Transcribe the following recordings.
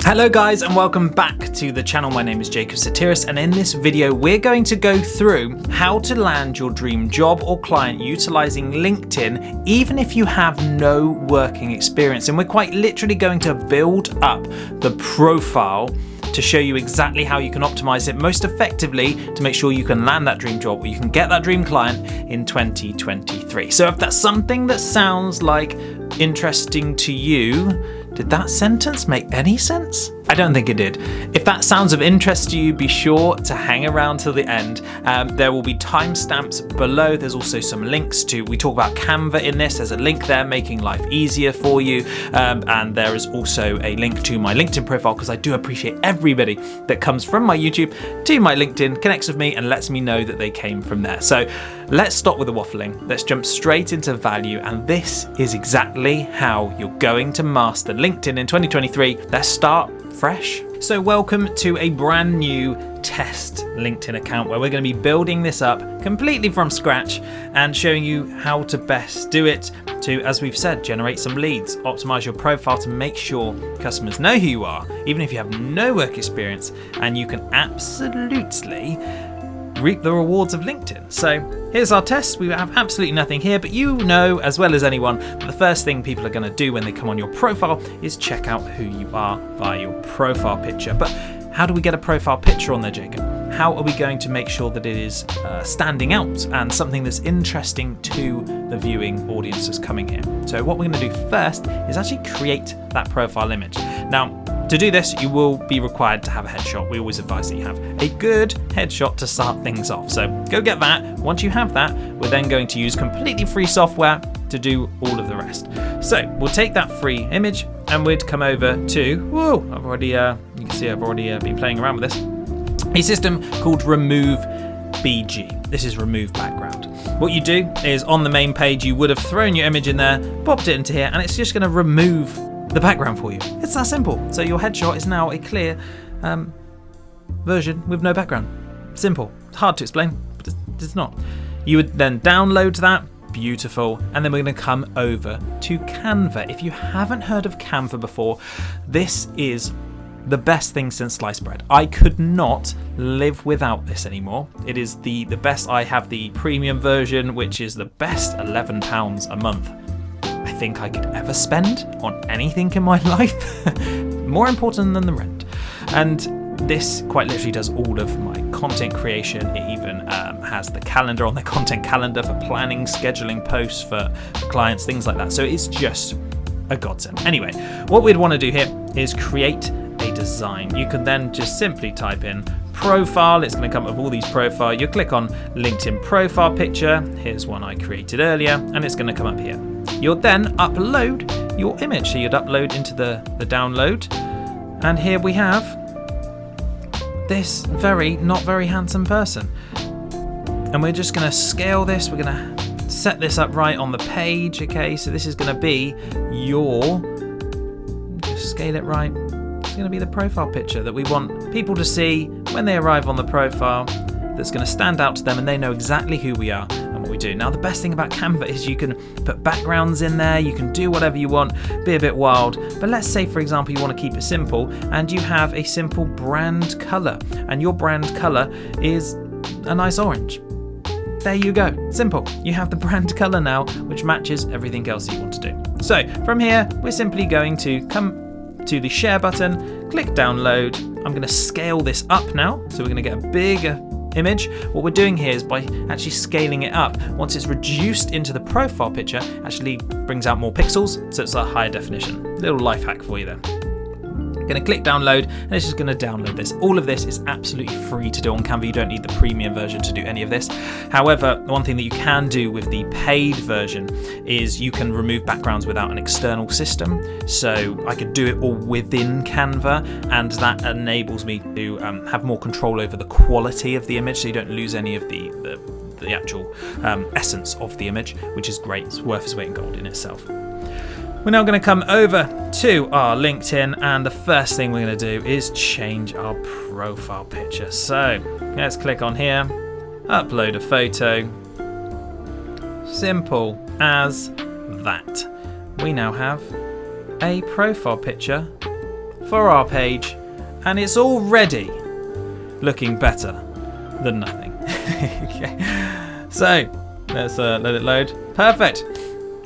Hello guys and welcome back to the channel. My name is Sotiris, and in this video we're going to go through how to land your dream job or client utilizing LinkedIn even if you have no working experience. And we're quite literally going to build up the profile to show you exactly how you can optimize it most effectively to make sure you can land that dream job or you can get that dream client in 2023. So if that's something that sounds like interesting to you, did that sentence make any sense? I don't think it did. If that sounds of interest to you, be sure to hang around till the end. There will be timestamps below. There's also some links to, we talk about Canva in this. There's a link there making life easier for you. And there is also a link to my LinkedIn profile because I do appreciate everybody that comes from my YouTube to my LinkedIn, connects with me and lets me know that they came from there. So let's stop with the waffling. Let's jump straight into value. And this is exactly how you're going to master LinkedIn in 2023. Let's start fresh. So welcome to a brand new test LinkedIn account where we're going to be building this up completely from scratch and showing you how to best do it to, as we've said, generate some leads, optimize your profile to make sure customers know who you are, even if you have no work experience, and you can absolutely reap the rewards of LinkedIn. So here's our test. We have absolutely nothing here, but you know as well as anyone that the first thing people are going to do when they come on your profile is check out who you are via your profile picture. But how do we get a profile picture on there, Jacob? How are we going to make sure that it is standing out and something that's interesting to the viewing audiences coming here? So what we're going to do first is actually create that profile image. Now, to do this, you will be required to have a headshot. We always advise that you have a good headshot to start things off. So go get that. Once you have that, we're then going to use completely free software to do all of the rest. So we'll take that free image and we'd come over to, I've already, you can see I've already been playing around with this, a system called Remove BG. This is remove background. What you do is on the main page, you would have thrown your image in there, popped it into here, and it's just going to remove the background for you. It's that simple. So your headshot is now a clear version with no background. Simple. It's hard to explain, but it's not. You would then download that. Beautiful. And then we're going to come over to Canva. If you haven't heard of Canva before, this is the best thing since sliced bread. I could not live without this anymore. It is the best. I have the premium version, which is the best £11 a month I think I could ever spend on anything in my life. More important than the rent. And this quite literally does all of my content creation. It even has the calendar on the content calendar for planning, scheduling posts for clients, things like that. So it's just a godsend. Anyway, what we'd want to do here is create a design. You can then just simply type in profile. It's going to come up with all these profile. You click on LinkedIn profile picture. Here's one I created earlier, and it's going to come up here. You'll then upload your image. So you'd upload into the download. And here we have this not very handsome person. And we're just going to scale this. We're going to set this up right on the page. Okay, so this is going to be your, just scale it right. It's going to be the profile picture that we want people to see when they arrive on the profile, that's going to stand out to them and they know exactly who we are and what we do. Now, the best thing about Canva is you can put backgrounds in there, you can do whatever you want, be a bit wild. But let's say, for example, you want to keep it simple and you have a simple brand color, and your brand color is a nice orange. There you go. Simple. You have the brand color now, which matches everything else you want to do. So from here, we're simply going to come to the share button, click download. I'm going to scale this up now. So we're going to get a bigger image. What we're doing here is by actually scaling it up. Once it's reduced into the profile picture, actually brings out more pixels, so it's a higher definition. Little life hack for you there. Going to click download, and it's just going to download this. All of this is absolutely free to do on Canva. You don't need the premium version to do any of this. However, one thing that you can do with the paid version is you can remove backgrounds without an external system. So I could do it all within Canva, and that enables me to have more control over the quality of the image, so you don't lose any of the actual essence of the image, which is great. It's worth its weight in gold in itself. We're now going to come over to our LinkedIn, and the first thing we're going to do is change our profile picture. So let's click on here, upload a photo. Simple as that. We now have a profile picture for our page, and it's already looking better than nothing. Okay. So let's let it load. Perfect.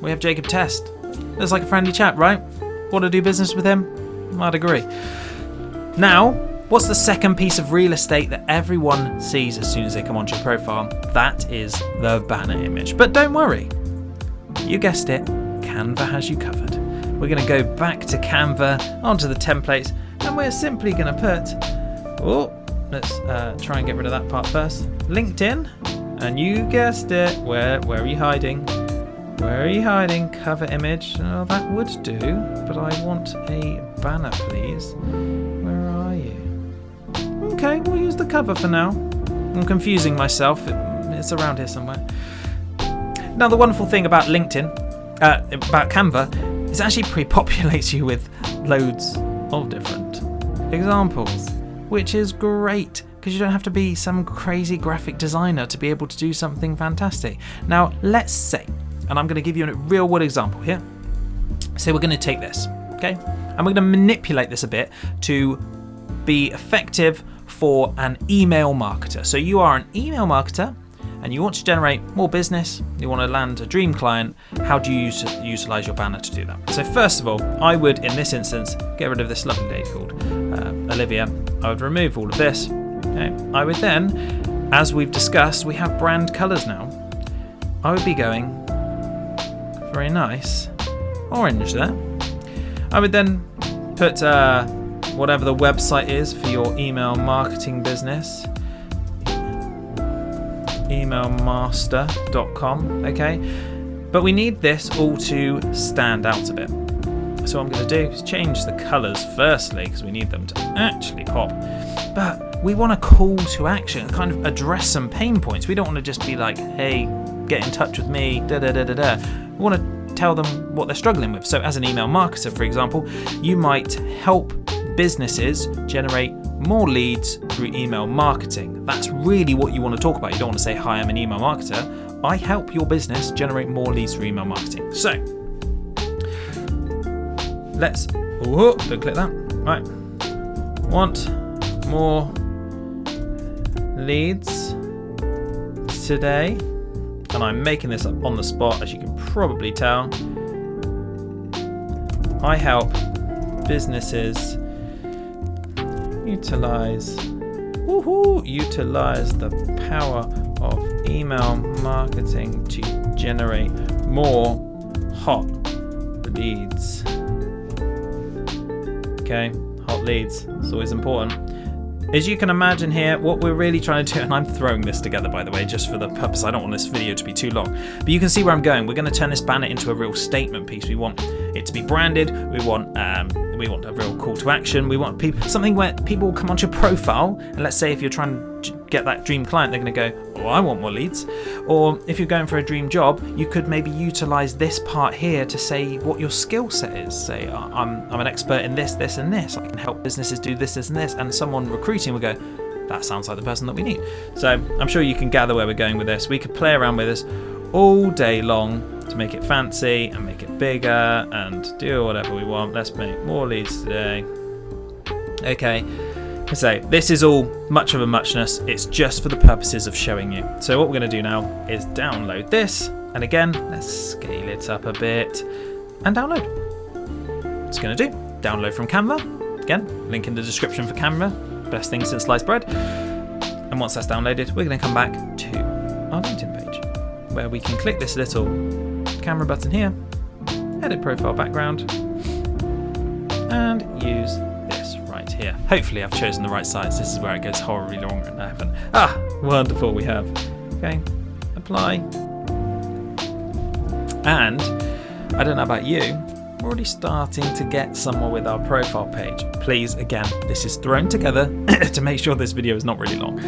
We have Jacob Test. Looks like a friendly chap, right? Want to do business with him? I'd agree. Now, what's the second piece of real estate that everyone sees as soon as they come onto your profile? That is the banner image. But don't worry. You guessed it. Canva has you covered. We're going to go back to Canva, onto the templates, and we're simply going to put... Oh, let's try and get rid of that part first. LinkedIn. And you guessed it. Where are you hiding? Where are you hiding? Cover image. Oh, that would do. But I want a banner, please. Where are you? Okay, we'll use the cover for now. I'm confusing myself. It's around here somewhere. Now, the wonderful thing about LinkedIn, about Canva, is it actually pre-populates you with loads of different examples, which is great because you don't have to be some crazy graphic designer to be able to do something fantastic. Now, let's say, and I'm going to give you a real world example here. Say we're going to take this, okay? And we're going to manipulate this a bit to be effective for an email marketer. So you are an email marketer and you want to generate more business, you want to land a dream client. How do you utilize your banner to do that? So first of all, I would, in this instance, get rid of this lovely lady called Olivia. I would remove all of this. Okay. I would then, as we've discussed, we have brand colors now. I would be going very nice orange there. I would then put whatever the website is for your email marketing business, emailmaster.com, okay? But we need this all to stand out a bit. So what I'm going to do is change the colours firstly, because we need them to actually pop. But we want a call to action, kind of address some pain points. We don't want to just be like, hey, get in touch with me, da-da-da-da-da. We want to tell them what they're struggling with. So as an email marketer, for example, you might help businesses generate more leads through email marketing. That's really what you want to talk about. You don't want to say, hi, I'm an email marketer. I help your business generate more leads through email marketing. So let's, don't click that. Right. Want more leads today. And I'm making this up on the spot, as you can probably tell. I help businesses utilize the power of email marketing to generate more hot leads. Okay, hot leads, it's always important. As you can imagine here, what we're really trying to do, and I'm throwing this together by the way, just for the purpose, I don't want this video to be too long, but you can see where I'm going. We're going to turn this banner into a real statement piece. We want it to be branded, we want a real call to action, we want something where people will come onto your profile, and let's say if you're trying to get that dream client, they're going to go, oh, I want more leads. Or if you're going for a dream job, you could maybe utilize this part here to say what your skill set is. Say, I'm an expert in this, this, and this. I can help businesses do this, this, and this. And someone recruiting will go, that sounds like the person that we need. So I'm sure you can gather where we're going with this. We could play around with this all day long to make it fancy and make it bigger and do whatever we want. Let's make more leads today. Okay. So this is all much of a muchness. It's just for the purposes of showing you. So what we're going to do now is download this. And again, let's scale it up a bit and download. What's it going to do? Download from Canva. Again, link in the description for Canva. Best thing since sliced bread. And once that's downloaded, we're going to come back to our LinkedIn page where we can click this little camera button here, edit profile background, and use this right here. Hopefully I've chosen the right size. This is where it goes horribly wrong and I haven't. Wonderful, we have. Okay, apply. And I don't know about you, we're already starting to get somewhere with our profile page. Please, again, this is thrown together to make sure this video is not really long.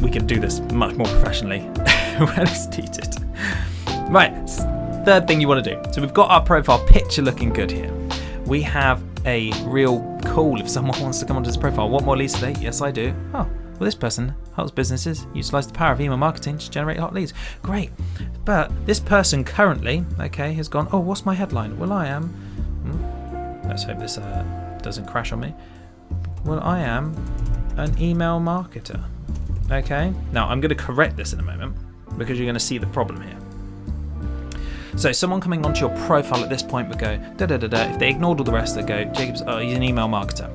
We can do this much more professionally when it's needed. Right, third thing you want to do. So we've got our profile picture looking good here. We have a real call if someone wants to come onto this profile. Want more leads today? Yes, I do. Oh, well, this person helps businesses utilize the power of email marketing to generate hot leads. Great. But this person currently, okay, has gone, oh, what's my headline? Well, I am. Let's hope this doesn't crash on me. Well, I am an email marketer. Okay, now I'm going to correct this in a moment because you're going to see the problem here. So someone coming onto your profile at this point would go da-da-da-da. If they ignored all the rest, they'd go, Jacob's, he's an email marketer.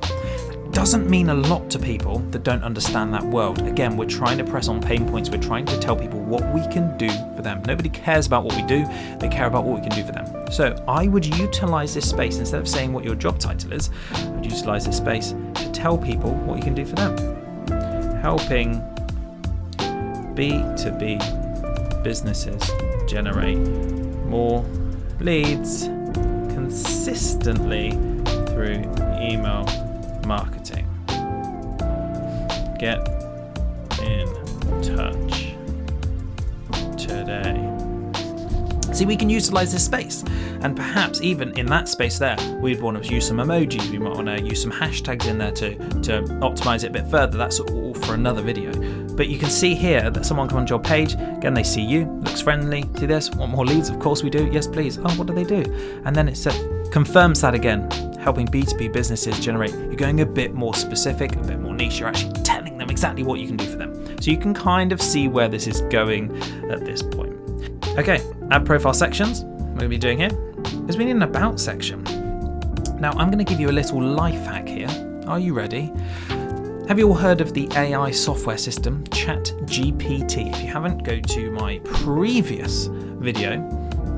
Doesn't mean a lot to people that don't understand that world. Again, we're trying to press on pain points. We're trying to tell people what we can do for them. Nobody cares about what we do. They care about what we can do for them. So I would utilize this space, instead of saying what your job title is, I'd utilize this space to tell people what you can do for them. Helping B2B businesses generate more leads consistently through email marketing. Get in touch today. See, we can utilize this space, and perhaps even in that space there, we'd want to use some emojis. We might want to use some hashtags in there to optimize it a bit further. That's all for another video. But you can see here that someone comes on your page, again, they see you, looks friendly, see this, want more leads? Of course we do, yes please. Oh, what do they do? And then it confirms that again, helping B2B businesses generate. You're going a bit more specific, a bit more niche, you're actually telling them exactly what you can do for them. So you can kind of see where this is going at this point. Okay, add profile sections. What we're going to be doing here is we need an about section. Now I'm going to give you a little life hack here. Are you ready? Have you all heard of the AI software system, chatgpt? If you haven't, go to my previous video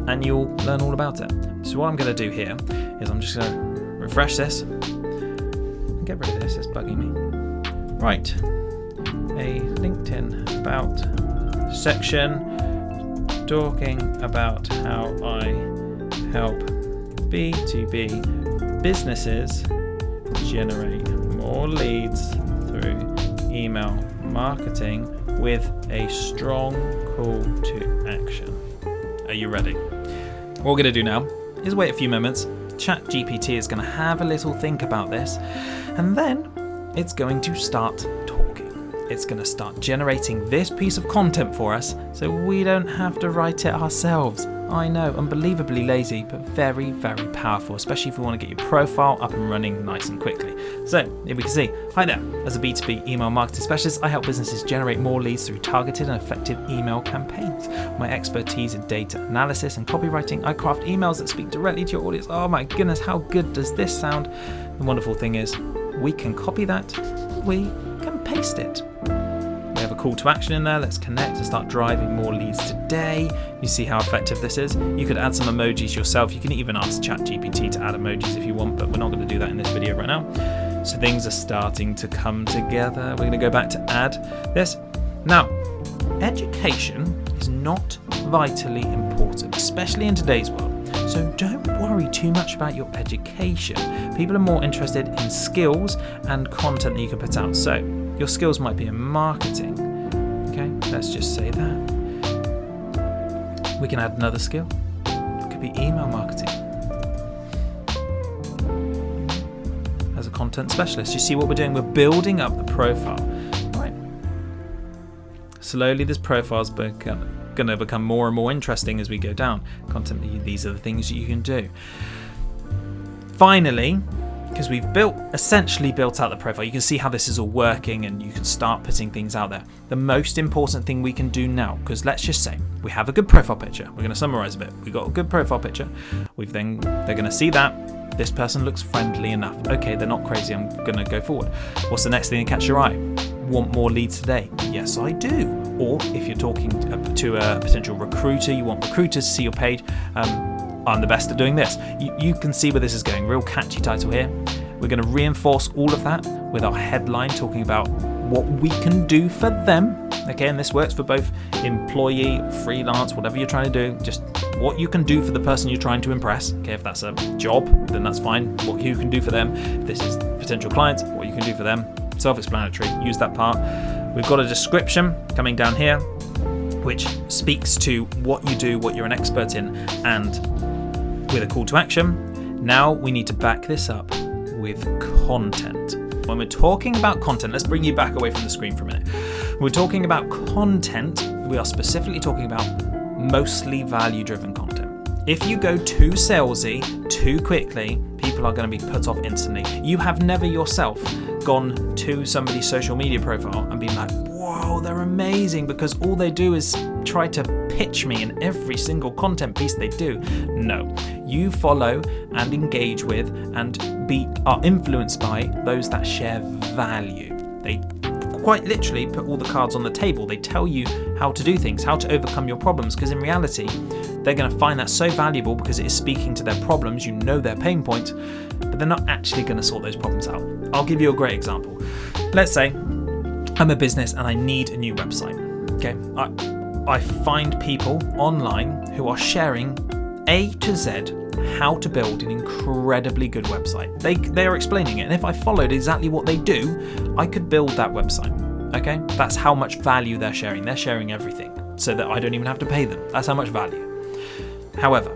and you'll learn all about it. So what I'm going to do here is I'm just going to refresh this and get rid of this, it's bugging me. Right, a LinkedIn about section talking about how I help B2B businesses generate more leads through email marketing with a strong call to action. Are you ready? What we're going to do now is wait a few moments. ChatGPT is going to have a little think about this, and then it's going to start talking. It's going to start generating this piece of content for us so we don't have to write it ourselves. I know, unbelievably lazy, but very, very powerful, especially if we want to get your profile up and running nice and quickly. So here we can see, hi there, as a B2B email marketing specialist, I help businesses generate more leads through targeted and effective email campaigns. My expertise in data analysis and copywriting, I craft emails that speak directly to your audience. Oh my goodness, how good does this sound? The wonderful thing is, we can copy that, we can paste it. We have a call to action in there. Let's connect and start driving more leads today. You see how effective this is? You could add some emojis yourself. You can even ask ChatGPT to add emojis if you want, but we're not going to do that in this video right now. So things are starting to come together. We're going to go back to add this. Now, education is not vitally important, especially in today's world. So don't worry too much about your education. People are more interested in skills and content that you can put out. So your skills might be in marketing. Okay, let's just say that. We can add another skill. It could be email marketing. As a content specialist, you see what we're doing? We're building up the profile. Right. Slowly this profile is going to become more and more interesting as we go down. Content, these are the things that you can do. Finally, because we've essentially built out the profile, you can see how this is all working and you can start putting things out there. The most important thing we can do now, because let's just say we have a good profile picture. We're going to summarize a bit. We've got a good profile picture. They're going to see that. This person looks friendly enough. Okay, they're not crazy. I'm going to go forward. What's the next thing to catch your eye? Want more leads today? Yes, I do. Or if you're talking to a potential recruiter, you want recruiters to see your page, I'm the best at doing this. You can see where this is going. Real catchy title here. We're going to reinforce all of that with our headline talking about what we can do for them. Okay, and this works for both employee, freelance, whatever you're trying to do. Just what you can do for the person you're trying to impress. Okay, if that's a job, then that's fine. What you can do for them. If this is potential clients, what you can do for them. Self-explanatory. Use that part. We've got a description coming down here, which speaks to what you do, what you're an expert in, and with a call to action. Now we need to back this up with content. When we're talking about content, let's bring you back away from the screen for a minute. When we're talking about content, we are specifically talking about mostly value-driven content. If you go too salesy too quickly, people are going to be put off instantly. You have never yourself gone to somebody's social media profile and been like, whoa, they're amazing, because all they do is try to pitch me in every single content piece they do. No, you follow and engage with and are influenced by those that share value. They quite literally put all the cards on the table. They tell you how to do things, how to overcome your problems, because in reality, they're going to find that so valuable because it is speaking to their problems, you know their pain points, but they're not actually going to sort those problems out. I'll give you a great example. Let's say I'm a business and I need a new website. Okay, I find people online who are sharing A to Z how to build an incredibly good website. They are explaining it, and if I followed exactly what they do, I could build that website. Okay, that's how much value they're sharing. They're sharing everything so that I don't even have to pay them. That's how much value. However,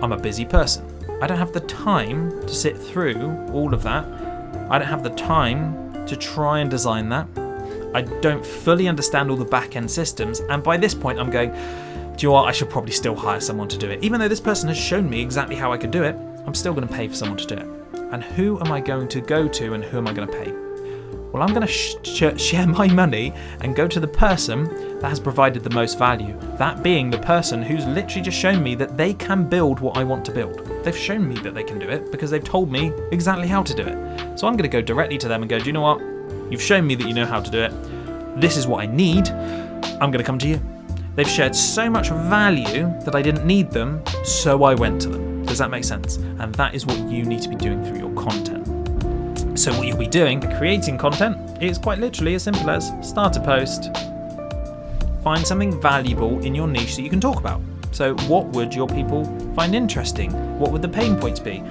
I'm a busy person. I don't have the time to sit through all of that. I don't have the time to try and design that. I don't fully understand all the back-end systems, and by this point I'm going, do you know what, I should probably still hire someone to do it. Even though this person has shown me exactly how I could do it, I'm still going to pay for someone to do it. And who am I going to go to and who am I going to pay? Well, I'm going to share my money and go to the person that has provided the most value. That being the person who's literally just shown me that they can build what I want to build. They've shown me that they can do it because they've told me exactly how to do it. So I'm going to go directly to them and go, do you know what? You've shown me that you know how to do it. This is what I need. I'm going to come to you. They've shared so much value that I didn't need them, so I went to them. Does that make sense? And that is what you need to be doing through your content. So what you'll be doing, creating content, is quite literally as simple as start a post, find something valuable in your niche that you can talk about. So what would your people find interesting? What would the pain points be?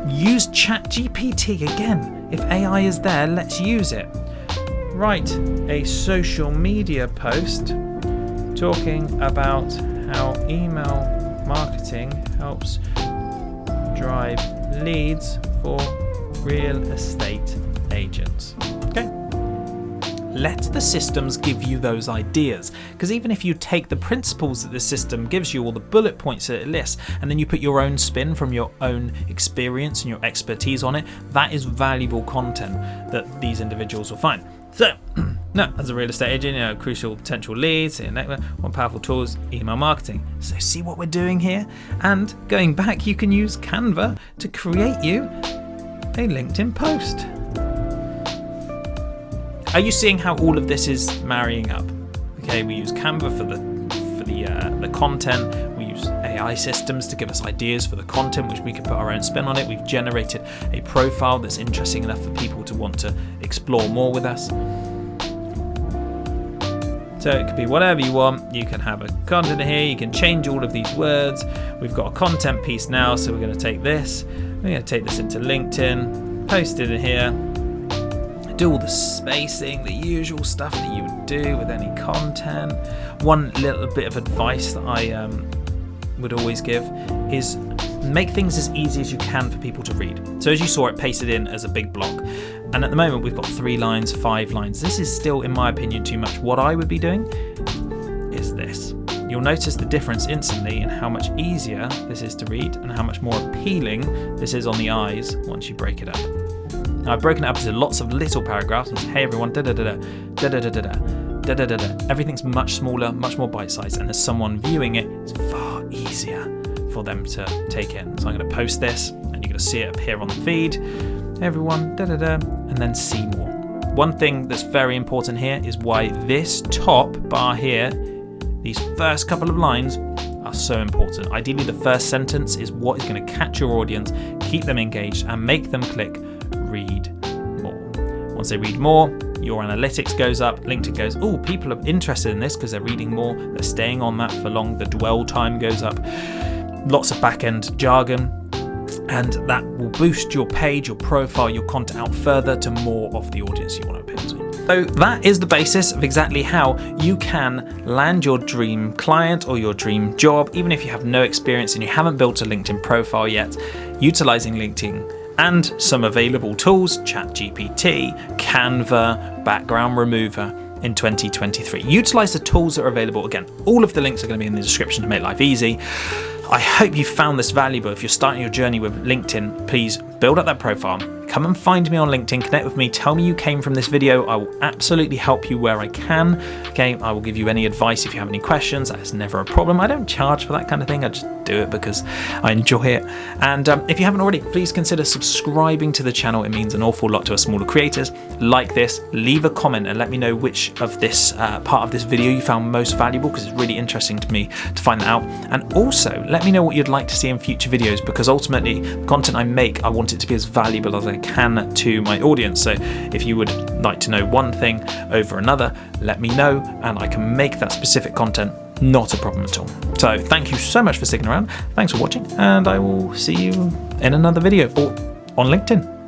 Use chatgpt again. If AI is there, let's use it. Write a social media post talking about how email marketing helps drive leads for real estate agents. Okay. Let the systems give you those ideas, because even if you take the principles that the system gives you, all the bullet points that it lists, and then you put your own spin from your own experience and your expertise on it, that is valuable content that these individuals will find. So, no, as a real estate agent, crucial potential leads, one powerful tool is email marketing. So see what we're doing here? And going back, you can use Canva to create you a LinkedIn post. Are you seeing how all of this is marrying up? Okay, we use Canva for the content. We use AI systems to give us ideas for the content, which we can put our own spin on it. We've generated a profile that's interesting enough for people to want to explore more with us. So it could be whatever you want. You can have a content here. You can change all of these words. We've got a content piece now, so we're going to take this. We're going to take this into LinkedIn, post it in here, do all the spacing, the usual stuff that you would do with any content. One little bit of advice that I would always give is make things as easy as you can for people to read. So as you saw, it pasted in as a big block. And at the moment, we've got 3 lines, 5 lines. This is still, in my opinion, too much. What I would be doing is this. You'll notice the difference instantly in how much easier this is to read and how much more appealing this is on the eyes once you break it up. Now, I've broken it up into lots of little paragraphs and said, hey everyone, da-da-da-da, da-da-da-da-da, da-da-da-da. Everything's much smaller, much more bite-sized, and as someone viewing it, it's far easier for them to take in. So I'm going to post this, and you're going to see it appear on the feed. Everyone, da-da-da, and then see more. One thing that's very important here is why this top bar here, these first couple of lines, are so important. Ideally, the first sentence is what is going to catch your audience, keep them engaged, and make them click read more. Once they read more, your analytics goes up, LinkedIn goes, oh, people are interested in this because they're reading more, they're staying on that for long, the dwell time goes up, lots of back-end jargon, and that will boost your page, your profile, your content out further to more of the audience you want to appeal to. So that is the basis of exactly how you can land your dream client or your dream job, even if you have no experience and you haven't built a LinkedIn profile yet, utilizing LinkedIn and some available tools, ChatGPT, Canva, Background Remover in 2023. Utilize the tools that are available. Again, all of the links are going to be in the description to make life easy. I hope you found this valuable. If you're starting your journey with LinkedIn, please build up that profile. Come and find me on LinkedIn, connect with me, tell me you came from this video. I will absolutely help you where I can. Okay, I will give you any advice if you have any questions. That is never a problem. I don't charge for that kind of thing. I just do it because I enjoy it. And if you haven't already, please consider subscribing to the channel. It means an awful lot to us smaller creators. Like this, leave a comment and let me know which of this part of this video you found most valuable, because it's really interesting to me to find that out. And also let me know what you'd like to see in future videos, because ultimately the content I make, I want it to be as valuable as I can to my audience. So if you would like to know one thing over another, let me know and I can make that specific content. Not a problem at all. So thank you so much for sticking around. Thanks for watching, and I will see you in another video or on LinkedIn.